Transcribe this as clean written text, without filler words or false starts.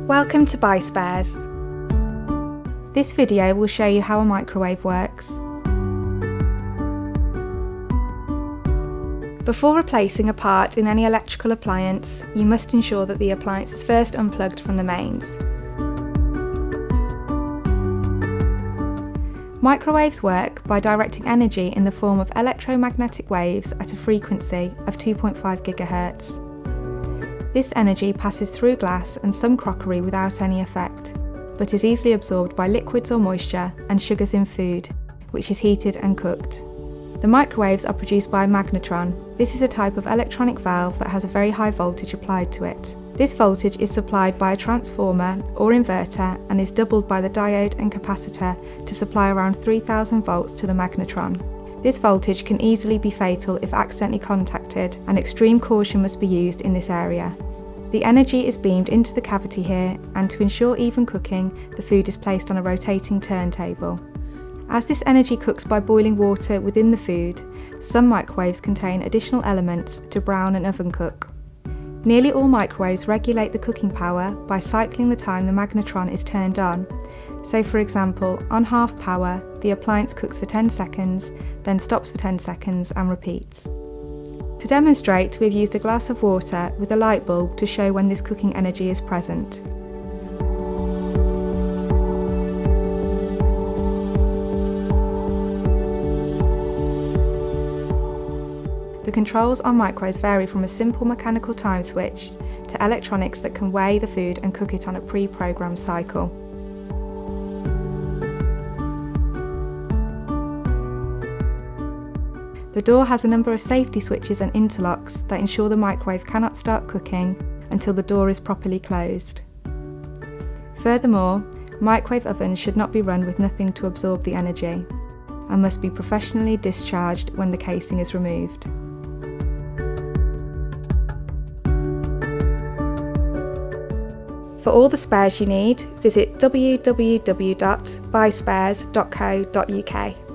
Welcome to BuySpares. This video will show you how a microwave works. Before replacing a part in any electrical appliance, you must ensure that the appliance is first unplugged from the mains. Microwaves work by directing energy in the form of electromagnetic waves at a frequency of 2.5 GHz. This energy passes through glass and some crockery without any effect, but is easily absorbed by liquids or moisture and sugars in food, which is heated and cooked. The microwaves are produced by a magnetron. This is a type of electronic valve that has a very high voltage applied to it. This voltage is supplied by a transformer or inverter and is doubled by the diode and capacitor to supply around 3000 volts to the magnetron. This voltage can easily be fatal if accidentally contacted, and extreme caution must be used in this area. The energy is beamed into the cavity here, and to ensure even cooking, the food is placed on a rotating turntable. As this energy cooks by boiling water within the food, some microwaves contain additional elements to brown and oven cook. Nearly all microwaves regulate the cooking power by cycling the time the magnetron is turned on. So for example, on half power, the appliance cooks for 10 seconds, then stops for 10 seconds and repeats. To demonstrate, we've used a glass of water with a light bulb to show when this cooking energy is present. The controls on microwaves vary from a simple mechanical time switch to electronics that can weigh the food and cook it on a pre-programmed cycle. The door has a number of safety switches and interlocks that ensure the microwave cannot start cooking until the door is properly closed. Furthermore, microwave ovens should not be run with nothing to absorb the energy and must be professionally discharged when the casing is removed. For all the spares you need, visit www.buyspares.co.uk.